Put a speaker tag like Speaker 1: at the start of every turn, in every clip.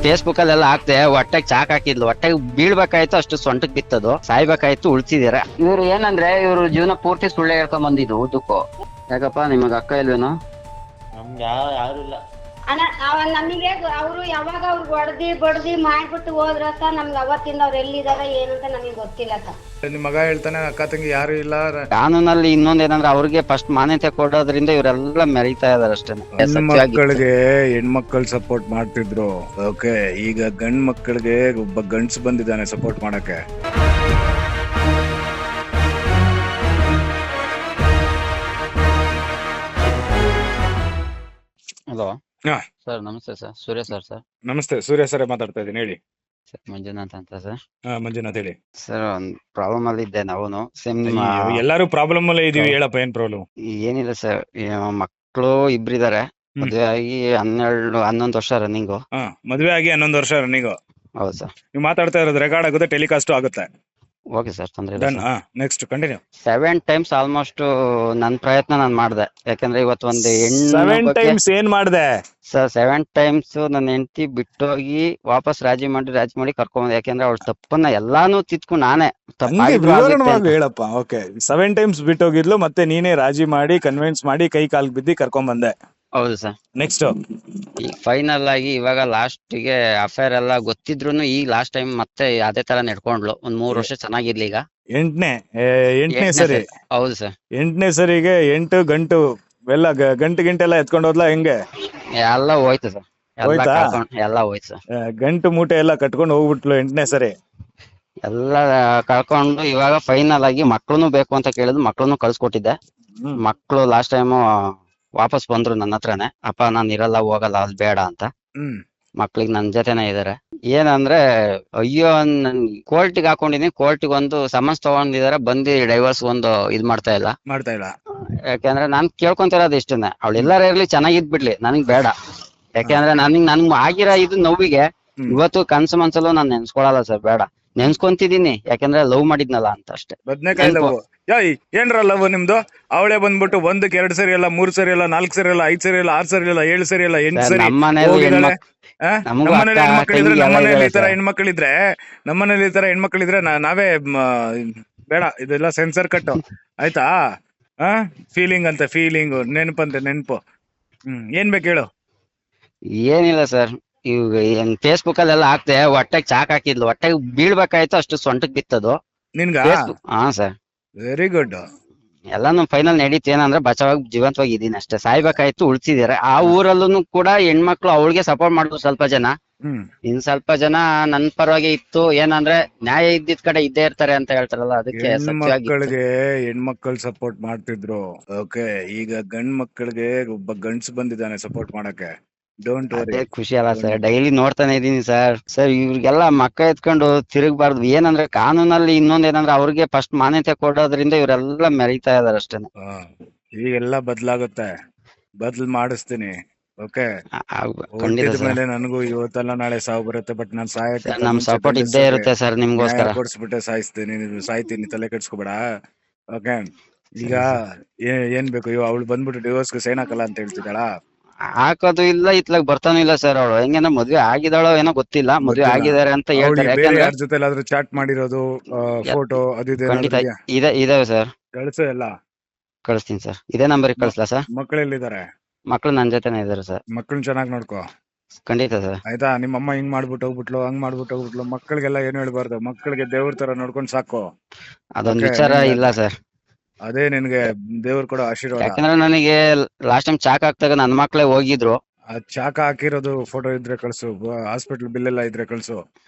Speaker 1: Facebook ಅಲ್ಲೆಲ್ಲ ಹಾಕ್ದೆ ಹೊಟ್ಟೆಗೆ ಚಾಕ್ ಹಾಕಿದ್ಲು, ಹೊಟ್ಟೆಗೆ ಬೀಳ್ಬೇಕಾಯ್ತು ಅಷ್ಟು ಸೊಂಟಕ್ ಬಿತ್ತದು, ಸಾಯ್ಬೇಕಾಯ್ತು ಉಳ್ಸಿದಾರೆ. ಇವ್ರು ಏನಂದ್ರೆ ಇವ್ರು ಜೀವನ ಪೂರ್ತಿ ಸುಳ್ಳೆ ಹೇಳ್ಕೊಂಡ್ ಬಂದಿದ್ದು ಉದ್ದಕ್ಕೂ. ಯಾಕಪ್ಪ ನಿಮಗ ಅಕ್ಕ ಇಲ್ವೇನೋ?
Speaker 2: ನಮ್ಗೆ ಯಾರು ಇಲ್ಲ
Speaker 3: ಅಣ್ಣ. ನಮಗೆ ಅವರು ಯಾವಾಗ ಅವ್ರಿಗೆ ಹೊಡೆದಿ ಬಡ್ದಿ ಮಾಡ್ಬಿಟ್ಟು ಹೋದ್ರಕ್ಕ, ನಮ್ಗೆ ಅವತ್ತಿಂದ ಅವ್ರು ಎಲ್ಲಿದಾರ ಏನಂತ ನಮಗೆ ಗೊತ್ತಿಲ್ಲ ಸರ್.
Speaker 4: ನಿಮ್ ಮಗ ಹೇಳ್ತಾನೆ ಅಕ್ಕ ತಂಗಿ ಯಾರು ಇಲ್ಲ.
Speaker 1: ಕಾನೂನಲ್ಲಿ ಇನ್ನೊಂದೇನಂದ್ರೆ ಅವ್ರಿಗೆ ಫಸ್ಟ್ ಮಾನ್ಯತೆ ಕೊಡೋದ್ರಿಂದ ಇವರೆಲ್ಲ ಮೆರೀತಾ ಇದಾರೆ ಅಷ್ಟೇ.
Speaker 4: ಮಕ್ಕಳಿಗೆ ಹೆಣ್ಮಕ್ಳು ಸಪೋರ್ಟ್ ಮಾಡ್ತಿದ್ರು, ಓಕೆ. ಈಗ ಗಂಡ್ ಮಕ್ಕಳಿಗೆ ಒಬ್ಬ ಗಂಡ್ಸ್ ಬಂದಿದ್ದಾನೆ ಸಪೋರ್ಟ್ ಮಾಡಕ್ಕೆ.
Speaker 1: ಹಲೋ
Speaker 4: ಹಾ.
Speaker 1: ಸರ್ ನಮಸ್ತೆ ಸರ್, ಸೂರ್ಯ ಸರ್.
Speaker 4: ನಮಸ್ತೆ, ಸೂರ್ಯ ಸರ್ ಮಾತಾಡ್ತಾ ಇದ್ದೀನಿ, ಹೇಳಿ.
Speaker 1: ಸರ್ ಮಂಜುನಾಥ್ ಅಂತ ಸರ್.
Speaker 4: ಮಂಜುನಾಥ್ ಹೇಳಿ.
Speaker 1: ಸರ್ ಒಂದ್ ಪ್ರಾಬ್ಲಮ್ ಅಲ್ಲಿ ಇದ್ದೆ ನಾವು. ಸೇಮ್
Speaker 4: ಎಲ್ಲಾರು ಪ್ರಾಬ್ಲಮ್ ಅಲ್ಲೇ ಇದೀವಿ, ಹೇಳಪ್ಪ ಏನ್ ಪ್ರಾಬ್ಲಮ್?
Speaker 1: ಏನಿಲ್ಲ ಸರ್, ಮಕ್ಕಳು ಇಬ್ರಿದಾರೆ. ಮದುವೆ ಆಗಿ 11 ವರ್ಷ ರನ್ನಿಂಗು.
Speaker 4: ಮದ್ವೆ ಆಗಿ 11 ವರ್ಷ ರನ್ನಿಂಗ್.
Speaker 1: ಹೌದು ಸರ್.
Speaker 4: ನೀವು ಮಾತಾಡ್ತಾ ಇರೋದು ರೆಕಾರ್ಡ್ ಆಗುತ್ತೆ, ಟೆಲಿಕಾಸ್ಟ್ ಆಗುತ್ತೆ.
Speaker 1: ಓಕೆ ಸರ್, ತೊಂದ್ರೆ ಇಲ್ಲ.
Speaker 4: Next continue.
Speaker 1: 7 ಟೈಮ್ಸ್ ಆಲ್ಮೋಸ್ಟ್ ನನ್ ಪ್ರಯತ್ನ ನಾನ್ ಮಾಡ್ದೆ. ಯಾಕಂದ್ರೆ ಇವತ್ತು ಒಂದು
Speaker 4: 7 ಟೈಮ್ಸ್ ಏನ್ ಮಾಡ್ದೆ
Speaker 1: ಸರ್? 7 ಟೈಮ್ಸ್ ನನ್ನ ಹೆಂಡತಿ ಬಿಟ್ಟೋಗಿ ವಾಪಸ್ ರಾಜಿ ಮಾಡಿ ಕರ್ಕೊಂಡ್. ಯಾಕಂದ್ರೆ ಅವಳ ತಪ್ಪನ್ನ ಎಲ್ಲಾನು ತಿದ್ಕು ನಾನೇ
Speaker 4: ಹೇಳಪ್ಪ. ಓಕೆ, 7 ಟೈಮ್ಸ್ ಬಿಟ್ಟೋಗಿದ್ಲು, ಮತ್ತೆ ನೀನೇ ರಾಜಿ ಮಾಡಿ ಕನ್ವಿನ್ಸ್ ಮಾಡಿ ಕೈ ಕಾಲ್ ಬಿದ್ದಿ ಕರ್ಕೊಂಡ್ ಬಂದೆ.
Speaker 1: ಹೌದು ಸರ್.
Speaker 4: ನೆಕ್ಸ್ಟ್
Speaker 1: ಈಗ ಫೈನಲ್ ಆಗಿ ಇವಾಗ ಲಾಸ್ಟ್ ಗೆ ಅಫೇರ್ ಎಲ್ಲ ಗೊತ್ತಿದ್ರು ಈ ಲಾಸ್ಟ್ ಟೈಮ್ ಮತ್ತೆ ಅದೇ ತರ ನಡ್ಕೊಂಡ್ಲು. ಒಂದ್ 3 ವರ್ಷ ಚೆನ್ನಾಗಿರ್ಲಿ. ಈಗ
Speaker 4: ಎಂಟನೇ ಸರಿ.
Speaker 1: ಹೌದು ಸರ್.
Speaker 4: 8ನೇ ಸರಿಗೆ 8 ಗಂಟು ಎಲ್ಲ ಗಂಟೆಲ್ಲ ಎತ್ಕೊಂಡು ಹೋದ್ಲಾ? ಹೆಂಗೆ
Speaker 1: ಎಲ್ಲ ಹೋಯ್ತು ಸರ್, ಎಲ್ಲ ಹೋಯ್ತು ಸರ್.
Speaker 4: ಗಂಟು ಮೂಟೆ ಎಲ್ಲ ಕಟ್ಕೊಂಡು ಹೋಗ್ಬಿಟ್ಲು 8ನೇ ಸರಿ.
Speaker 1: ಎಲ್ಲ ಕಳ್ಕೊಂಡು ಇವಾಗ ಫೈನಲ್ ಆಗಿ ಮಕ್ಳುನು ಬೇಕು ಅಂತ ಕೇಳಿದ್ರು, ಮಕ್ಳುನು ಕಳ್ಸ್ಕೊಟ್ಟಿದ್ದೆ. ಮಕ್ಳು ಲಾಸ್ಟ್ ಟೈಮ್ ವಾಪಸ್ ಬಂದ್ರು ನನ್ನ ಹತ್ರನೇ, ಅಪ್ಪ ನಾನ್ ಇರಲ್ಲ ಹೋಗಲ್ಲ ಅಲ್ಲಿ ಬೇಡ ಅಂತ. ಮಕ್ಳಿಗೆ ನನ್ ಜೊತೆನೆ ಇದಾರೆ. ಏನಂದ್ರೆ ಅಯ್ಯೋ, ಕೋರ್ಟಿಗೆ ಹಾಕೊಂಡಿದೀನಿ, ಕೋರ್ಟಿಗೆ ಒಂದು ಸಮನ್ಸ್ ತಗೊಂಡಿದಾರೆ, ಬಂದು ಡೈವರ್ಸ್ ಒಂದು ಇದ್ ಮಾಡ್ತಾ ಇಲ್ಲ. ಯಾಕಂದ್ರೆ ನಾನ್ ಕೇಳ್ಕೊಂತಿರೋದು ಇಷ್ಟನೇ, ಅವಳು ಎಲ್ಲಾರ ಇರ್ಲಿ ಚೆನ್ನಾಗಿದ್ ಬಿಡ್ಲಿ, ನನಗ್ ಬೇಡ. ಯಾಕಂದ್ರೆ ನನ್ಗ್ ಆಗಿರೋ ಇದು ನೋವಿಗೆ ಇವತ್ತು ಕನ್ಸು ಮನ್ಸಲ್ಲೂ ನಾನ್ ನೆನ್ಸ್ಕೊಳಲ್ಲ ಸರ್, ಬೇಡ. ನೆನ್ಸ್ಕೊಂತಿದೀನಿ ಯಾಕಂದ್ರೆ ಲವ್ ಮಾಡಿದ್ನಲ್ಲ ಅಂತ ಅಷ್ಟೇ.
Speaker 4: ಬದ್ನೇಕಾಯಿ ಲವ್. ಏನ್ರ ಲವ್ ನಿಮ್ದು? ಅವಳೇ ಬಂದ್ಬಿಟ್ಟು 1ಕ್ಕೆ 2 ಸರಿ ಅಲ್ಲ, 3 ಸರಿ ಅಲ್ಲ, 4 ಸರಿ ಅಲ್ಲ, 5 ಸರಿ ಅಲ್ಲ, 6 ಸರಿ ಅಲ್ಲ, 7 ಸರಿ ಅಲ್ಲ, 8 ಸರಿ. ನಮ್ಮನೇಲಿ ಹೆಣ್ಮಕ್ಳಿದ್ರೆ, ನಮ್ಮನೇಲಿ ಈ ತರ ಹೆಣ್ಮಕ್ಳಿದ್ರೆ ನಾವೇ ಬೇಡ, ಇದೆಲ್ಲ ಸೆನ್ಸರ್ ಕಟ್ಟು, ಆಯ್ತಾ? ಫೀಲಿಂಗ್ ಅಂತ ಫೀಲಿಂಗ್, ನೆನಪಂತೆ ನೆನಪು. ಏನ್ ಬೇಕು ಹೇಳು?
Speaker 1: ಏನಿಲ್ಲ ಸರ್, ಇವಾಗ ಏನ್ ಫೇಸ್ಬುಕ್ ಅಲ್ಲೆಲ್ಲ ಹಾಕ್ದೆ ಹೊಟ್ಟೆಗೆ ಚಾಕ್ ಹಾಕಿದ್ಲು, ಹೊಟ್ಟೆಗೆ ಬೀಳ್ಬೇಕಾಯ್ತು ಅಷ್ಟು ಸೊಂಟಕ್ ಬಿತ್ತದು
Speaker 4: ನಿನ್ಗ.
Speaker 1: ಹಾ ಸರ್.
Speaker 4: Very good.
Speaker 1: ಎಲ್ಲಾನು ಫೈನಲ್ ನಡೀತಿ. ಏನಂದ್ರೆ ಬಚಾವಾಗಿ ಜೀವಂತವಾಗಿ ಇದೀನಿ ಅಷ್ಟೇ, ಸಾಯ್ಬೇಕಾಯ್ತು ಉಳ್ಸಿದಾರೆ. ಆ ಊರಲ್ಲೂ ಕೂಡ ಹೆಣ್ಮಕ್ಳು ಅವಳಿಗೆ ಸಪೋರ್ಟ್ ಮಾಡಿದ್ರು ಸ್ವಲ್ಪ ಜನ, ಇನ್ ಸ್ವಲ್ಪ ಜನ ನನ್ ಪರವಾಗಿ ಇತ್ತು. ಏನಂದ್ರೆ ನ್ಯಾಯ ಇದ್ದಿದ್ ಕಡೆ ಇದ್ದೇ ಇರ್ತಾರೆ ಅಂತ ಹೇಳ್ತಾರಲ್ಲ, ಅದಕ್ಕೆ
Speaker 4: ಮಕ್ಕಳಿಗೆ ಹೆಣ್ಮಕ್ಳು ಸಪೋರ್ಟ್ ಮಾಡ್ತಿದ್ರು, ಓಕೆ. ಈಗ ಗಂಡ್ ಮಕ್ಕಳಿಗೆ ಒಬ್ಬ ಗಂಡ್ಸ್ ಬಂದಿದ್ದಾನೆ ಸಪೋರ್ಟ್ ಮಾಡಕ್ಕೆ. Don't worry.
Speaker 1: ಖುಷಿ ಅಲ್ಲ ಸರ್, ಡೈಲಿ ನೋಡ್ತಾನೆ ಇದೀನಿ ಸರ್. ಇವ್ರಿಗೆಲ್ಲ ಮಕ್ಕ ಎತ್ಕೊಂಡು ತಿರುಗಬಾರ್ದು. ಏನಂದ್ರೆ ಕಾನೂನಲ್ಲಿ ಇನ್ನೊಂದೇನಂದ್ರೆ ಅವ್ರಿಗೆ ಫಸ್ಟ್ ಮಾನ್ಯತೆ ಕೊಡೋದ್ರಿಂದ ಇವರೆಲ್ಲ ಮೆರೀತಾ ಇದಾರೆ ಅಷ್ಟೇ.
Speaker 4: ಈಗೆಲ್ಲ ಬದ್ಲಾಗುತ್ತೆ, ಬದ್ಲ್ ಮಾಡಿಸ್ತೀನಿ, ಓಕೆ. ಮೇಲೆ ನನಗೂ ಇವತ್ತಲ್ಲ ನಾಳೆ ಸಾವು ಬರುತ್ತೆ, ಬಟ್ ನಾನ್ ಸಾಯಕ್ಕೆ
Speaker 1: ನಮ್ ಸಪೋರ್ಟ್ ಇದ್ದೇ ಇರುತ್ತೆ ಸರ್ ನಿಮ್ಗೋಸ್ಕರ.
Speaker 4: ಕೊಡ್ಸ್ಬಿಟ್ಟೆ ಸಾಯಿಸ್ತೀನಿ, ಸಾಯ್ತೀನಿ, ತಲೆ ಕೆಡ್ಸ್ಕೊಬೇಡ, ಓಕೆ. ಈಗ ಏನ್ ಬೇಕು? ಅವಳು ಬಂದ್ಬಿಟ್ಟು ಡಿವೋರ್ಸ್ಗೆ ಸೈನ್ ಹಾಕಲ್ಲ ಅಂತ ಹೇಳ್ತಿದ್ದಾಳ?
Speaker 1: ಹಾಕೋದು ಇಲ್ಲ, ಇತ್ಲಾಗ್ ಬರ್ತಾನು ಇಲ್ಲ ಸರ್. ಅವಳು ಹೆಂಗೇನೋ ಮದ್ವೆ ಆಗಿದಾಳೋ ಏನೋ ಗೊತ್ತಿಲ್ಲ, ಮದ್ವೆ ಆಗಿದ್ದಾರೆ ಅಂತ ಹೇಳ್ತಾರೆ.
Speaker 4: ಯಾರ ಜೊತೆ ಚಾಟ್ ಮಾಡಿರೋದು ಫೋಟೋ ಅದು
Speaker 1: ಖಂಡಿತ ಇದಾವೆ ಸರ್.
Speaker 4: ಕಳ್ಸು, ಎಲ್ಲ
Speaker 1: ಕಳಿಸ್ತೀನಿ ಸರ್. ಇದೇ ನಂಬರ್ಗೆ ಕಳಿಸ್ಲಾ ಸರ್?
Speaker 4: ಮಕ್ಕಳೆಲ್ಲಿದ್ದಾರೆ?
Speaker 1: ಮಕ್ಳು ನನ್ ಜೊತೆನೆ ಇದಾರೆ ಸರ್.
Speaker 4: ಮಕ್ಕಳನ್ನ ಚೆನ್ನಾಗಿ ನೋಡ್ಕೋ,
Speaker 1: ಖಂಡಿತ ಸರ್.
Speaker 4: ಆಯ್ತಾ? ನಿಮ್ಮಮ್ಮ ಹಿಂಗ್ ಮಾಡ್ಬಿಟ್ಟು ಹೋಗ್ಬಿಟ್ಲು, ಹಂಗ್ ಮಾಡ್ಬಿಟ್ಟು ಹೋಗ್ಬಿಟ್ಲು. ಮಕ್ಕಳಿಗೆಲ್ಲ ಏನು ಹೇಳ್ಬಾರ್ದು, ಮಕ್ಕಳಿಗೆ ದೇವ್ರ ತರ ನೋಡ್ಕೊಂಡ್ ಸಾಕು.
Speaker 1: ಅದೊಂದ್ ವಿಚಾರ ಇಲ್ಲ ಸರ್.
Speaker 4: ಅದೇ ನಿನ್ಗೆ ದೇವ್ರು ಕೊಡೋ ಆಶೀರ್ವಾದ.
Speaker 1: ಯಾಕಂದ್ರೆ ನನಗೆ ಲಾಸ್ಟ್ ಟೈಮ್ ಚಾಕ್ ಹಾಕ್ದಾಗ ನನ್ ಮಕ್ಳೇ ಹೋಗಿದ್ರು.
Speaker 4: ಆ ಚಾಕ ಹಾಕಿರೋದು ಫೋಟೋ ಇದ್ರೆ ಕಳ್ಸು, ಹಾಸ್ಪಿಟಲ್ ಬಿಲ್ ಎಲ್ಲ ಇದ್ರೆ ಕಳ್ಸು.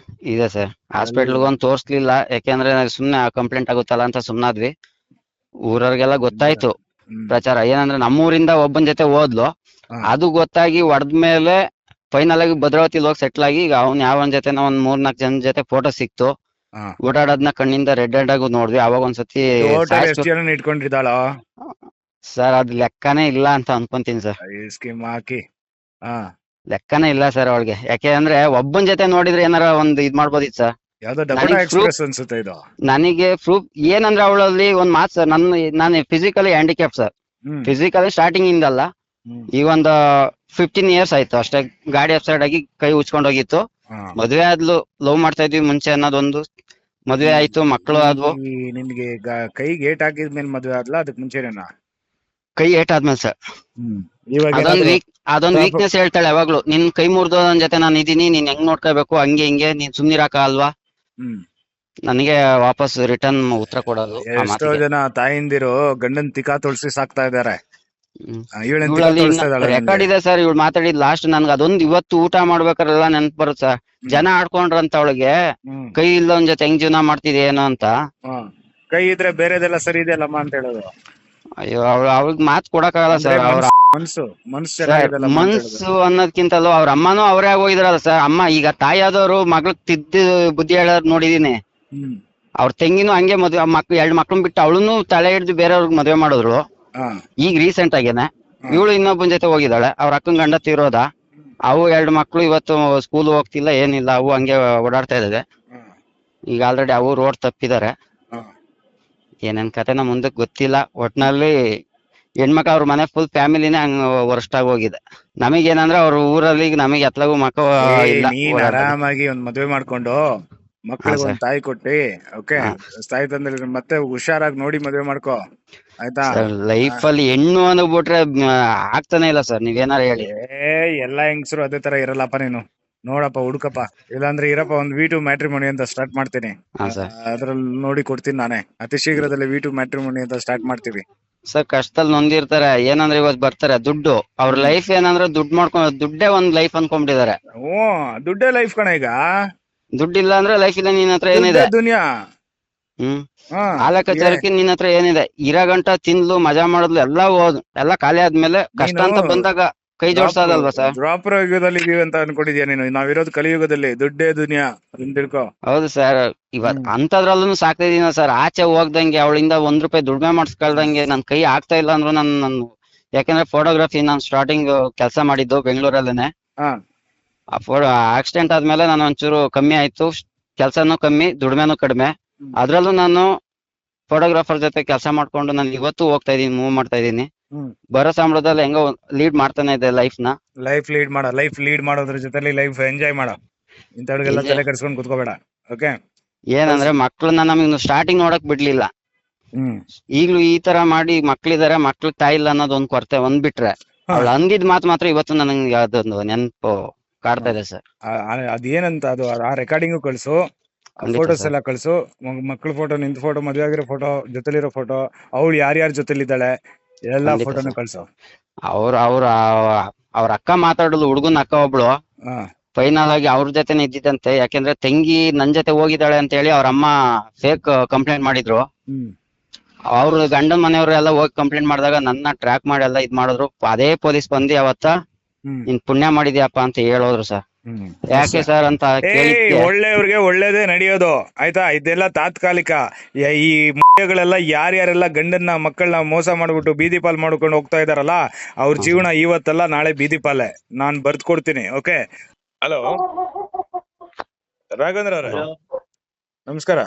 Speaker 1: ಇದೆ ಸರ್, ಹಾಸ್ಪಿಟಲ್ ಒಂದ್ ತೋರ್ಸ್ಲಿಲ್ಲ, ಯಾಕೆಂದ್ರೆ ಸುಮ್ನೆ ಕಂಪ್ಲೇಂಟ್ ಆಗುತ್ತಲ್ಲ ಅಂತ ಸುಮ್ನಾದ್ವಿ. ಊರವ್ರಿಗೆಲ್ಲ ಗೊತ್ತಾಯ್ತು ಪ್ರಚಾರ. ಏನಂದ್ರೆ ನಮ್ಮೂರಿಂದ ಒಬ್ಬನ್ ಜೊತೆ ಹೋದ್ಲು, ಅದು ಗೊತ್ತಾಗಿ ಹೊಡೆದ್ಮೇಲೆ ಫೈನಲ್ ಆಗಿ ಭದ್ರಾವತಿ ಹೋಗಿ ಸೆಟ್ಲ್ ಆಗಿ, ಈಗ ಅವ್ನ್ ಯಾವನ್ ಜೊತೆ ಒಂದ್ 3-4 ಜನ ಜೊತೆ ಫೋಟೋ ಸಿಕ್ತು. ಓಡಾಡೋದ್ನ ಕಣ್ಣಿಂದ ರೆಡ್ ಆಗಿ ನೋಡ್ವಿ. ಅವಾಗ ಒಂದ್ಸತಿ
Speaker 4: ಇಟ್ಕೊಂಡಿದ್ದಾಳ
Speaker 1: ಸರ್, ಅದ್ ಲೆಕ್ಕನೇ ಇಲ್ಲ ಅಂತ ಅನ್ಕೊಂತೀನಿ ಸರ್.
Speaker 4: ಸ್ಕೀಮ್ ಹಾಕಿ
Speaker 1: ಲೆಕ್ಕನೇ ಇಲ್ಲ ಸರ್ ಅವಳಿಗೆ. ಯಾಕೆ ಅಂದ್ರೆ ಒಬ್ಬನ್ ಜೊತೆ ನೋಡಿದ್ರೆ ಏನಾರ ಒಂದ್ ಇದ್ ಮಾಡ್ಬೋದಿತ್ತು ಸರ್. ನನಗೆ ಪ್ರೂಫ್ ಏನಂದ್ರೆ ಅವಳಲ್ಲಿ ಒಂದ್ ಮಾತು ಸರ್, ನಾನು physically handicap sir. Physically starting ಇಂದಲ್ಲ, ಈ ಒಂದು 15 years ಆಯ್ತು ಅಷ್ಟೇ. ಗಾಡಿ ಅಪ್ಸೈಡ್ ಆಗಿ ಕೈ ಉಚ್ಕೊಂಡ್ ಹೋಗಿತ್ತು.
Speaker 4: ಹಾ.
Speaker 1: ಮದ್ವೆ ಆದ್ಲು, ಲವ್ ಮಾಡ್ತಾ ಇದ್ವಿ ಮುಂಚೆ ಅನ್ನೋದೊಂದು. ಮದ್ವೆ ಆಯ್ತು, ಮಕ್ಕಳು ಆದ್ವು.
Speaker 4: ನಿನ್ಗೆ ಕೈಗೆ ಏಟ್ ಹಾಕಿದ್ಮೇಲೆ ಮದ್ವೆ ಆದ್ಲ ಅದಕ್ ಮುಂಚೆನೇನಾ?
Speaker 1: ಕೈ ಏಟಾದ್ಮೇಲೆ ಸರ್.
Speaker 4: ಇವಾಗ
Speaker 1: ಅದೊಂದ್ ವೀಕ್ನೆಸ್ ಹೇಳ್ತಾಳೆ ಯಾವಾಗ್ಲೂ, ನಿನ್ ಕೈ ಮುರಿದೋನ್ ಜೊತೆ ನಾನು ಇದೀನಿ, ನೀನ್ ಹೆಂಗ್ ನೋಡ್ಕೋಬೇಕು ಹಂಗೆ ಹಿಂಗೆ, ನೀನ್ ಸುಮ್ನಿರಾಕ ಅಲ್ವಾ. ನನಗೆ ವಾಪಸ್ ರಿಟರ್ನ್ ಉತ್ತರ ಕೊಡೋದು ಆ
Speaker 4: ಎಷ್ಟೋ
Speaker 1: ಮಾತಿಗೆ.
Speaker 4: ಜನ ತಾಯಿಂದಿರು ಗಂಡನ್ ತಿಕಾ ತೊಳ್ಸಿ ಸಾಕ್ತಾ ಇದಾರೆ.
Speaker 1: ಇವಳಲ್ಲಿ ರೆಕಾರ್ಡ್ ಇದೆ ಸರ್, ಇವಳು ಮಾತಾಡಿದ್ ಲಾಸ್ಟ್ ನನ್ಗೆ ಅದೊಂದು ಇವತ್ತು ಊಟ ಮಾಡ್ಬೇಕಾರೆಲ್ಲ ನೆನ್ಪ್ ಬರುತ್ತೆ ಸರ್. ಜನ ಆಡ್ಕೊಂಡ್ರಂತ ಅವಳಿಗೆ ಕೈ ಇಲ್ಲದವನ್ ಜೊತೆ ಹೆಂಗ್ ಜೀವನ ಮಾಡ್ತಿದೆ ಏನೋ ಅಂತ.
Speaker 4: ಕೈ ಇದ್ರೆ ಬೇರೆದೆಲ್ಲ ಸರಿ ಇದೆಯಲ್ಲಮ್ಮ ಅಂತ ಹೇಳೋದು.
Speaker 1: ಅಯ್ಯೋ ಅವಳಿಗೆ ಮಾತ್ ಕೊಡಕ್ಕಾಗಲ್ಲ ಸರ್. ಅವ್ರ ಮನ್ಸು ಅನ್ನೋದ್ಕಿಂತಲೂ ಅವ್ರ ಅಮ್ಮನೂ ಅವರೇ ಆಗೋಗಿದ್ರಲ್ಲ ಸರ್. ಅಮ್ಮ ಈಗ ತಾಯಿಯಾದವರು ಮಗ್ಳಿಗ್ ತಿದ್ದು ಬುದ್ಧಿ ಹೇಳೋದ್ ನೋಡಿದೀನಿ. ಅವ್ರ ತಂಗಿನೂ ಹಂಗೆ ಮದ್ವೆ, ಎರಡ್ ಮಕ್ಳನ್ ಬಿಟ್ಟು ಅವಳನ್ನು ತಲೆ ಹಿಡ್ದು ಬೇರೆಯವ್ರಿಗೆ ಮದ್ವೆ ಮಾಡಿದ್ರು. ಈಗ ರೀಸೆಂಟ್ ಆಗೇನೆ ಇವಳು ಇನ್ನೊಬ್ಬನ ಜೊತೆ ಹೋಗಿದ್ದಾಳೆ. ಅವ್ರ ಅಕ್ಕನ ಗಂಡ ತೀರೋದ. ಅವು 2 ಮಕ್ಳು ಇವತ್ತು ಸ್ಕೂಲ್ ಹೋಗ್ತಿಲ್ಲ ಏನಿಲ್ಲ, ಅವು ಹಂಗೆ ಓಡಾಡ್ತಾ ಇದಾವೆ. ಈಗ ಆಲ್ರೆಡಿ ಅವು ರೋಡ್ ತಪ್ಪಿದ್ದಾರೆ. ಏನೇನ್ ಕತೆನ ಮುಂದಕ್ಕೆ ಗೊತ್ತಿಲ್ಲ. ಒಟ್ನಲ್ಲಿ ಹೆಣ್ಮಕ್ಳು ಅವ್ರ ಮನೆ ಫುಲ್ ಫ್ಯಾಮಿಲಿನೇ ಹಂಗ ವರ್ಸ್ಟ್ ಆಗಿ ಹೋಗಿದೆ. ನಮಗೇನಂದ್ರೆ ಅವ್ರ ಊರಲ್ಲಿ ನಮಗೆ ಎತ್ಲಾಗೂ ಮಕ್ಕ ಇಲ್ಲ.
Speaker 4: ನೀನ್ ಆರಾಮಾಗಿ ಒಂದ್ ಮದ್ವೆ ಮಾಡ್ಕೊಂಡು ಮಕ್ಳಿಗೆ ಒಂದ್ ತಾಯಿ ಕೊಟ್ಟಿ, ಓಕೆ, ತಾಯಿ ತಂದ್ರೆ ಮತ್ತೆ ಹುಷಾರಾಗಿ ನೋಡಿ ಮದ್ವೆ ಮಾಡ್ಕೊ, ಆಯ್ತಾ?
Speaker 1: ಲೈಫ್ ಅಲ್ಲಿ ಹೆಣ್ಣು ಅಂದ್ಬಿಟ್ರೆ ಆಗ್ತಾನೆ ಇಲ್ಲ ಸರ್, ನೀವೇನಾರ ಹೇಳಿ.
Speaker 4: ಎಲ್ಲಾ ಹೆಂಗಸರು ಅದೇ ತರ ಇರಲ್ಲಪ್ಪ. ನೀನು ನೋಡಪ್ಪ, ಹುಡುಕಪ್ಪ, ಇಲ್ಲಾಂದ್ರೆ ಇರಪ್ಪ ಒಂದ್ V2 ಮ್ಯಾಟ್ರಿಮೋನಿ ಅಂತ ಸ್ಟಾರ್ಟ್ ಮಾಡ್ತೀನಿ. ಅದ್ರಲ್ಲಿ ನೋಡಿ ಕೊಡ್ತೀನಿ ನಾನೇ. ಅತಿ ಶೀಘ್ರದಲ್ಲಿ V2 ಮ್ಯಾಟ್ರಿಮೋನಿ ಅಂತ ಸ್ಟಾರ್ಟ್ ಮಾಡ್ತೀವಿ.
Speaker 1: ಸರ್ ಕಷ್ಟದಲ್ಲಿ ನೊಂದಿರ್ತಾರೆ. ಏನಂದ್ರೆ ಇವತ್ತು ಬರ್ತಾರೆ ದುಡ್ಡು, ಅವ್ರ ಲೈಫ್ ಏನಂದ್ರೆ ದುಡ್ಡು ಮಾಡ್ಕೊಂಡು, ದುಡ್ಡೇ ಒಂದ್ ಲೈಫ್ ಅನ್ಕೊಂಡ್ಬಿಟ್ಟಿದ್ದಾರೆ.
Speaker 4: ದುಡ್ಡೇ ಲೈಫ್ ಕಣ. ಈಗ
Speaker 1: ದುಡ್ಡಿಲ್ಲ ಅಂದ್ರೆ ಲೈಫ್ ಇಲ್ಲ. ನಿನ್ ಹತ್ರ ಏನಿದೆ?
Speaker 4: ದುನಿಯಾ.
Speaker 1: ಆ ಲೆಕ್ಕಾಚಾರಕ್ಕೆ ನಿನ್ ಹತ್ರ ಏನಿದೆ? ಇರೋ ಗಂಟ ತಿನ್ಲು ಮಜಾ ಮಾಡಿದ್ಲು ಎಲ್ಲ ಖಾಲಿ ಆದ್ಮೇಲೆ ಕಷ್ಟ ಅಂತ ಬಂದಾಗ ಕೈ ಜೋಡ್ಸೋದಲ್ವಾ ಸರ್?
Speaker 4: ದ್ವಾಪರ ಯುಗದಲ್ಲಿ ಇದೀವಿ ಅಂತ ಅನ್ಕೊಂಡಿದ್ಯಾ ನೀನು? ನಾವಿರೋದು ಕಲಿಯುಗದಲ್ಲಿ. ದುಡ್ಡೇ ದುನಿಯಾ ತಿಳ್ಕೊ.
Speaker 1: ಹೌದು ಸರ್. ಇವತ್ ಅಂತದ್ರಲ್ಲೂ ಸಾಕ್ತಾ ಇದೀನ ಸರ್. ಆಚೆ ಹೋಗ್ದಂಗೆ ಅವಳಿಂದ ₹1 ದುಡಿಮೆ ಮಾಡಿಸ್ಕೊಳ್ದಂಗೆ ನನ್ ಕೈ ಆಗ್ತಾ ಇಲ್ಲ ಅಂದ್ರು ನಾನು ಯಾಕಂದ್ರೆ ಫೋಟೋಗ್ರಫಿ ನಾನು ಸ್ಟಾರ್ಟಿಂಗ್ ಕೆಲಸ ಮಾಡಿದ್ದು ಬೆಂಗಳೂರಲ್ಲೇನೆ. ಆಕ್ಸಿಡೆಂಟ್ ಆದ್ಮೇಲೆ ನಾನು ಒಂಚೂರು ಕಮ್ಮಿ ಆಯ್ತು, ಕೆಲ್ಸನೂ ಕಮ್ಮಿ, ದುಡಿಮೆನೂ ಕಡಿಮೆ. ಅದ್ರಲ್ಲೂ ನಾನು ಫೋಟೋಗ್ರಾಫರ್ ಜೊತೆ ಕೆಲಸ ಮಾಡ್ಕೊಂಡು ನಾನು ಇವತ್ತು ಹೋಗ್ತಾ ಇದೀನಿ, ಮೂವ್ ಮಾಡ್ತಾ ಇದೀನಿ. ಬರೋ ಸಂಬಳದಲ್ಲಿ ಹೆಂಗೋ ಲೀಡ್ ಮಾಡ್ತಾನೆ ಇದೆ ಲೈಫ್
Speaker 4: ಲೀಡ್ ಮಾಡೋದ್ರ ಜೊತೆಲಿ ಲೈಫ್ ಎಂಜಾಯ್ ಮಾಡೋ. ಇಂಥವ್ರಿಗೆಲ್ಲ ತಲೆ ಕೆಡ್ಸ್ಕೊಂಡ್ ಕುತ್ಕೋಬೇಡ, ಓಕೆ?
Speaker 1: ಏನಂದ್ರೆ ಮಕ್ಳನ್ನ ನಮಗ್ ಸ್ಟಾರ್ಟಿಂಗ್ ನೋಡಕ್ ಬಿಡ್ಲಿಲ್ಲ. ಈಗ್ಲೂ ಈ ತರ ಮಾಡಿ ಮಕ್ಳಿದಾರೆ, ಮಕ್ಳು ತಾಯಿ ಇಲ್ಲ ಅನ್ನೋದು ಒಂದ್ ಕೊರತೆ. ಒಂದ್ ಬಿಟ್ರೆ ಅವಳು ಅಂದಿದ್ ಮಾತು ಮಾತ್ರ ಇವತ್ತು ನನಗೆ ಅದೊಂದು ನೆನಪು ಕಾಡ್ತಾ ಇದೆ ಸರ್.
Speaker 4: ಅದೇನಂತ ಅದು ಆ ರೆಕಾರ್ಡಿಂಗು ಕಳ್ಸು, ಫೋಟೋಸ್ ಎಲ್ಲ ಕಳ್ಸು. ಮಕ್ಳ ಫೋಟೋ, ನಿಂತ ಫೋಟೋ, ಮದ್ವೆ ಆಗಿರೋ ಫೋಟೋ, ಜೊತೆಲಿರೋ ಫೋಟೋ, ಅವಳು ಯಾರ್ಯಾರ ಜೊತೆಲಿದ್ದಾಳೆ ಎಲ್ಲಾ ಫೋಟೋನು ಕಳ್ಸು.
Speaker 1: ಅವ್ರ ಅಕ್ಕ ಮಾತಾಡಲು, ಹುಡುಗನ ಅಕ್ಕ ಒಬ್ಳು ಫೈನಲ್ ಆಗಿ ಅವ್ರ ಜೊತೆನೆ ಇದ್ದಿದ್ದಂತೆ. ಯಾಕೆಂದ್ರೆ ತಂಗಿ ನನ್ ಜೊತೆ ಹೋಗಿದ್ದಾಳೆ ಅಂತ ಹೇಳಿ ಅವ್ರ ಅಮ್ಮ ಫೇಕ್ ಕಂಪ್ಲೇಂಟ್ ಮಾಡಿದ್ರು. ಅವ್ರ ಗಂಡನ ಮನೆಯವ್ರು ಎಲ್ಲ ಹೋಗಿ ಕಂಪ್ಲೇಂಟ್ ಮಾಡಿದಾಗ ನನ್ನ ಟ್ರ್ಯಾಕ್ ಮಾಡಿ ಎಲ್ಲ ಇದ್ ಮಾಡಿದ್ರು. ಅದೇ ಪೊಲೀಸ್ ಬಂದು ಅವತ್ತ ನೀನ್ ಪುಣ್ಯ ಮಾಡಿದ್ಯಪ್ಪ ಅಂತ ಹೇಳೋದ್ರು ಸರ್. ಯಾಕೆ ಸರ್ ಅಂತ
Speaker 4: ಒಳ್ಳೆಯವ್ರಿಗೆ ಒಳ್ಳೇದೇ ನಡೆಯೋದು, ಆಯ್ತಾ? ಇದೆಲ್ಲ ತಾತ್ಕಾಲಿಕ. ಈ ಮಕ್ಕಳೆಲ್ಲ ಯಾರ್ಯಾರೆಲ್ಲ ಗಂಡನ್ನ ಮಕ್ಕಳನ್ನ ಮೋಸ ಮಾಡ್ಬಿಟ್ಟು ಬೀದಿ ಪಾಲ್ ಮಾಡ್ಕೊಂಡು ಹೋಗ್ತಾ ಇದಾರಲ್ಲ, ಅವ್ರ ಜೀವನ ಇವತ್ತಲ್ಲ ನಾಳೆ ಬೀದಿ ಪಾಲೆ. ನಾನ್ ಬರ್ದ್ ಕೊಡ್ತೀನಿ, ಓಕೆ? ಹಲೋ ರಾಘವೇಂದ್ರ ಅವ್ರೆ, ನಮಸ್ಕಾರ.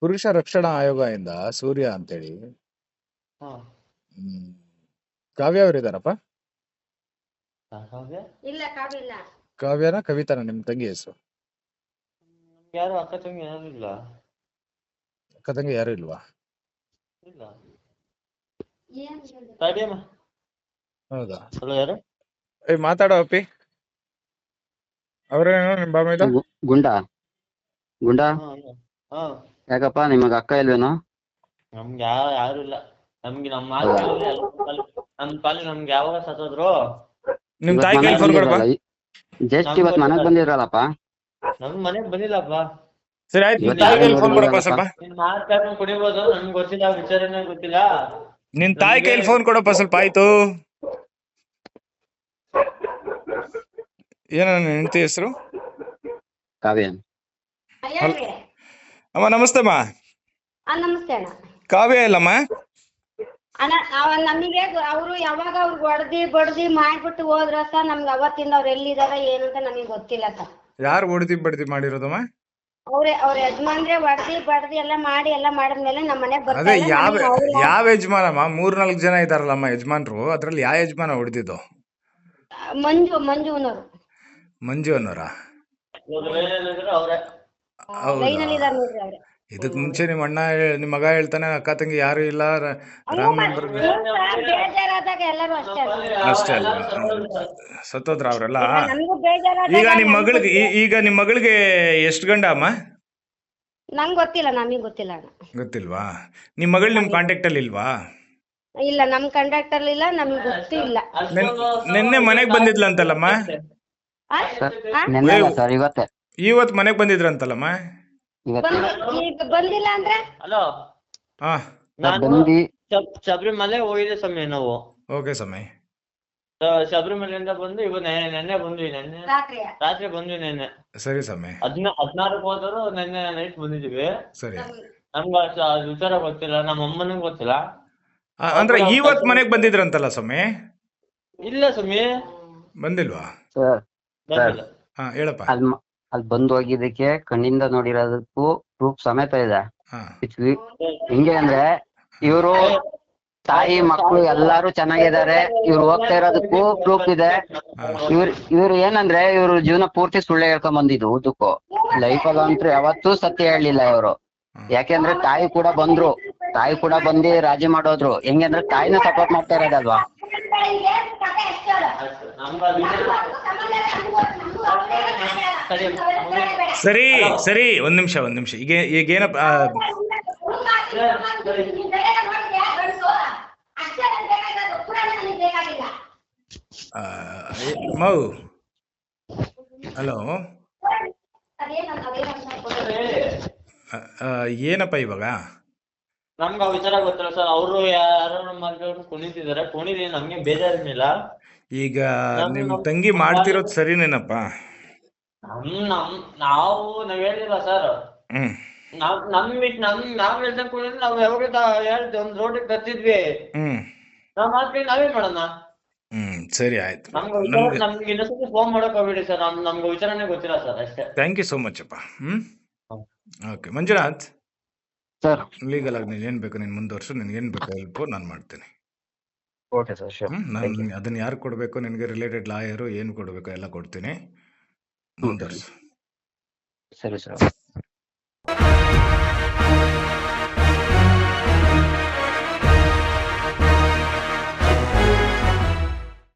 Speaker 4: ಪುರುಷ ರಕ್ಷಣಾ ಆಯೋಗ ಇಂದ ಸೂರ್ಯ ಅಂತೇಳಿ ಕಾವ್ಯ ಅವ್ರು ಇದಾರಪ್ಪ. ಕಾವ್ಯನ ಕವಿತಾನ ನಿಮ್ ತಂಗಿ ಹೆಸರು?
Speaker 2: ಅಕ್ಕ ತಂಗಿ ಯಾರು ಇಲ್ಲ.
Speaker 4: ಅಕ್ಕ ತಂಗಿ ಯಾರು ಇಲ್ವಾ? ಹೌದಾ? ಮಾತಾಡೋ ಅಪ್ಪಿ. ಅವ್ರೇನು ನಿಮ್ ಬಾಮ
Speaker 1: ಗುಂಡ ಯಾಕಪ್ಪ ನಿಮಗ ಅಕ್ಕ ಇಲ್ವೇನೋ?
Speaker 2: ನಮ್ಗೆ ಯಾರು ಇಲ್ಲ. ನಮ್ಗೆ ನಮ್ ಪಾಲಿ ನಮ್ಗೆ ಯಾವಾಗ ಸತ್ತೋದ್ರು.
Speaker 4: ನಿಮ್ ತಾಯಿ ಕೈಲಿ ಫೋನ್ ಕೊಡಪ್ಪ.
Speaker 1: ಜಸ್ಟ್ ಇವತ್ ಮನೆಗ್ ಬಂದಿರಲ್ಲಪ್ಪ.
Speaker 2: ನಮ್ ಮನೆಗ್ ಬಂದಿಲ್ಲಪ್ಪ.
Speaker 4: ಸರಿ ಆಯ್ತು, ನಿನ್ ತಾಯಿ ಕೈಲಿ ಫೋನ್ ಕೊಡಪ್ಪ ಸ್ವಲ್ಪ.
Speaker 2: ನೀನ್ ಮಾತಾಡ್ಕೊಂಡು ಕುಡಿಬೋದು, ನಮ್ಗೆ ಗೊತ್ತಿಲ್ಲ, ವಿಚಾರನೇ ಗೊತ್ತಿಲ್ಲ.
Speaker 4: ನಿನ್ ತಾಯಿ ಕೈಲಿ ಫೋನ್ ಕೊಡಪ್ಪ ಸ್ವಲ್ಪ. ಆಯ್ತು. ಏನ ಹೆಂಡತಿ ಹೆಸರು?
Speaker 1: ಕಾವ್ಯ.
Speaker 4: ಅಮ್ಮ ನಮಸ್ತೆ ಅಮ್ಮ.
Speaker 3: ನಮಸ್ತೆ ಅಣ್ಣ.
Speaker 4: ಕಾವ್ಯ ಇಲ್ಲಮ್ಮ?
Speaker 3: ಅಣ್ಣ ನಮಗೆ ಅವರು ಯಾವಾಗ ಅವ್ರಿಗೆ ಹೊಡೆದಿ ಬಡ್ದಿ ಮಾಡ್ಬಿಟ್ಟು ಹೋದ್ರ ಸರ್. ನಮ್ಗೆ ಅವತ್ತಿಂದ ಅವ್ರು ಎಲ್ಲಿದಾರ ಏನಂತ ನಮಗೆ ಗೊತ್ತಿಲ್ಲ ಸರ್.
Speaker 4: ಯಾರು ಹೊಡೆದಿ ಬಡ್ದಿ ಮಾಡಿರೋದಮ್ಮ?
Speaker 3: ಅವ್ರ ಯಜಮಾನ್ರೆ ಹೊಡ್ದಿ ಬಡ್ದಿ ಎಲ್ಲ ಮಾಡಿದ್ಮೇಲೆ ನಮ್ಮ ಮನೆಗ್
Speaker 4: ಅದೇ
Speaker 3: ಬರ್ತಾರೆ
Speaker 4: ಯಾವ ಯಜಮಾನಮ್ಮ 3-4 ಜನ ಇದಾರಲ್ಲಮ್ಮ ಯಜಮಾನ್ರು, ಅದ್ರಲ್ಲಿ ಯಾವ ಯಜಮಾನ ಹೊಡೆದಿದ್ದು?
Speaker 3: ಮಂಜು ಅನ್ನೋರು
Speaker 4: ಮಂಜು ಅನ್ನೋರ?
Speaker 2: ಅವ್ರೆ
Speaker 3: ಲೈನ್ ಅಲ್ಲಿ ಇದಾರೆ ನೋಡ್ರಿ ಅವ್ರೆ.
Speaker 4: ಇದಕ್ ಮುಂಚೆ ನಿಮ್ಮ ಅಣ್ಣ ನಿಮ್ಮ ಮಗ ಹೇಳ್ತಾನೆ ಅಕ್ಕ ತಂಗಿ ಯಾರು ಇಲ್ಲ, ರಾಂಗ್ ನಂಬರ್
Speaker 3: ಬೇಜಾರಾದಾಗ ಎಲ್ಲರೂ ಅಷ್ಟೇ ಅಲ್ವಾ?
Speaker 4: ಅಷ್ಟೇ ಅಲ್ವಾ? ಸತ್ತೋದ್ರ ಅವರೆಲ್ಲ?
Speaker 3: ನಮಗೂ ಬೇಜಾರಾದಾಗ
Speaker 4: ಈಗ ನಿಮ್ಮ ಮಗಳಿಗೆ ಎಷ್ಟು ಗಂಡ ಅಮ್ಮ?
Speaker 3: ನಂಗ್ ಗೊತ್ತಿಲ್ಲ, ನಮಗ್ ಗೊತ್ತಿಲ್ಲ ಅಣ್ಣ.
Speaker 4: ಗೊತ್ತಿಲ್ವಾ? ನಿಮ್ಮ ಮಗಳು ನಿಮ್ ಕಾಂಟ್ಯಾಕ್ಟ್ ಅಲ್ಲಿ ಇಲ್ವಾ?
Speaker 3: ಇಲ್ಲ, ನಮ್ ಕಂಡಕ್ಟರ್ ಇಲ್ಲ, ನಮಗ್ ಗೊತ್ತೂ ಇಲ್ಲ.
Speaker 4: ನಿನ್ನೆ ಮನೆಗ್ ಬಂದಿದ್ಲಂತಲ್ಲಮ್ಮ?
Speaker 1: ನೆನ್ನೆ ಅಲ್ಲ ಸರ್, ಇವತ್ತೇ.
Speaker 4: ಇವತ್ ಮನೆಗ್ ಬಂದಿದ್ರಂತಲ್ಲಮ್ಮ?
Speaker 3: ಈಗ ಬಂದಿಲ್ಲ ಅಂದ್ರೆ
Speaker 2: ಹಲೋ,
Speaker 4: ಹಾ
Speaker 1: ಬಂದಿ
Speaker 2: ಶಬರಿಮಲೆ ಹೋಗಿದ್ದೆ ಸಮಯ ನಾವು.
Speaker 4: ಓಕೆ ಸಮಯ.
Speaker 2: ಶಬರಿಮಲೆಯಿಂದ ಬಂದು ನೆನ್ನೆ ಬಂದ್ವಿ, ರಾತ್ರಿ ಬಂದ್ವಿ ನೆನ್ನೆ.
Speaker 4: ಸರಿ ಸಮಯ.
Speaker 2: 16ಕ್ಕೆ ಹೋದ್ರು, ನೆನ್ನೆ ನೈಟ್ ಬಂದಿದೀವಿ.
Speaker 4: ಸರಿ.
Speaker 2: ನಮ್ಗೆ ವಿಚಾರ ಗೊತ್ತಿಲ್ಲ, ನಮ್ಮ ಅಮ್ಮನಿಗೆ ಗೊತ್ತಿಲ್ಲ.
Speaker 4: ಅಂದ್ರೆ ಇವತ್ ಮನೆಗ್ ಬಂದಿದ್ರಂತಲ್ಲ ಸಮಯ?
Speaker 2: ಇಲ್ಲ ಸಮಯ
Speaker 4: ಬಂದಿಲ್ವಾ?
Speaker 1: ಸರ್
Speaker 2: ಬಂದಿಲ್ಲ.
Speaker 4: ಹಾ ಹೇಳಪ್ಪ.
Speaker 1: ಅಲ್ಲಿ ಬಂದು ಹೋಗಿದ್ದಕ್ಕೆ ಕಣ್ಣಿಂದ ನೋಡಿರೋದಕ್ಕೂ ಪ್ರೂಫ್ ಸಮೇತ ಇದೆ.
Speaker 4: ಹಾ
Speaker 1: ಹಿಂಗೆ ಅಂದ್ರೆ ಇವರು ತಾಯಿ ಮಕ್ಕಳು ಎಲ್ಲಾರು ಚೆನ್ನಾಗಿದ್ದಾರೆ, ಇವ್ರು ಹೋಗ್ತಾ ಇರೋದಕ್ಕೂ ಪ್ರೂಫ್ ಇದೆ. ಇವ್ರು ಏನಂದ್ರೆ ಇವ್ರು ಜೀವನ ಪೂರ್ತಿ ಸುಳ್ಳು ಹೇಳ್ಕೊಂಡ್ ಬಂದಿದ್ದು. ಉದ್ದಕ್ಕೂ ಲೈಫಲ್ಲಿ ಅಂತೂ ಯಾವತ್ತೂ ಸತ್ಯ ಹೇಳಲಿಲ್ಲ ಇವರು. ಯಾಕೆಂದ್ರೆ ತಾಯಿ ಕೂಡ ಬಂದು ರಾಜಿ ಮಾಡೋದ್ರು. ಹೆಂಗಂದ್ರೆ ತಾಯಿನ ಸಪೋರ್ಟ್ ಮಾಡ್ತಾ ಇರೋದಲ್ವಾ.
Speaker 4: ಸರಿ ಒಂದ್ ನಿಮಿಷ ಈಗ ಏನಪ್ಪ ಮೌ, ಹಲೋ, ಏನಪ್ಪ ಇವಾಗ?
Speaker 2: ನಮ್ಗೆ ಆ ವಿಚಾರ ಗೊತ್ತಿಲ್ಲ ಸರ್. ಅವರು ಯಾರೋ ನಮ್ಮ ಮಗಳು ಕುಣಿತಿದ್ದಾರೆ, ಕುಣಿದೀನಿ, ನಮ್ಗೆ ಬೇಜಾರಿಲ್ಲ.
Speaker 4: ಈಗ ನಿಮ್ ತಂಗಿ ಮಾಡ್ತಿರೋದ್ ಸರಿನೇನಪ್ಪ?
Speaker 2: ನಾವ್ ಹೇಳಿಲ್ಲ ಸರ್. ನಾವ್ ಹೇಳ್ದಂಗ್ ಕುಣಿದ್ರೆ ನಾವ್ ಯಾವಾಗ ಹೇಳ್ತೀವಿ, ಒಂದ್ ರೋಡಿಗೆ ಬರ್ತಿದ್ವಿ. ನಾವ್ ಮಾಡ್ತೀವಿ, ನಾವೇ ಮಾಡೋಣ.
Speaker 4: ಸರಿ ಆಯ್ತು.
Speaker 2: ನಮ್ಗೆ ಇನ್ನೊಂದ್ಸತಿ ಫೋನ್ ಮಾಡಕ್ ಹೋಗ್ಬೇಡಿ ಸರ್, ನಮ್ಗೆ ವಿಚಾರನೇ ಗೊತ್ತಿಲ್ಲ ಸರ್, ಅಷ್ಟೇ.
Speaker 4: ಥ್ಯಾಂಕ್ ಯು ಸೋ ಮಚ್ ಅಪ್ಪ. ಓಕೆ ಮಂಜುನಾಥ್
Speaker 1: ಸರ್,
Speaker 4: ಲೀಗಲ್ ಆಗಿ ನೀನ್ ಏನ್ ಬೇಕು ನೀನ್ ಮುಂದುವರ್ಸು. ನಿನ್ಗೆ ಏನ್ ಬೇಕು ಹೆಲ್ಪ್ ನಾನು ಮಾಡ್ತೀನಿ.
Speaker 1: Okay sir, sure.
Speaker 4: ನಾನು ಅದನ್ನ ಯಾರು ಕೊಡ್ಬೇಕು, ನಿನ್ಗೆ ರಿಲೇಟೆಡ್ ಲಾಯರು ಏನು ಕೊಡ್ಬೇಕು ಎಲ್ಲ ಕೊಡ್ತೀನಿ, ಮುಂದುವರ್ಸು.
Speaker 1: ಸರಿ ಸರ್.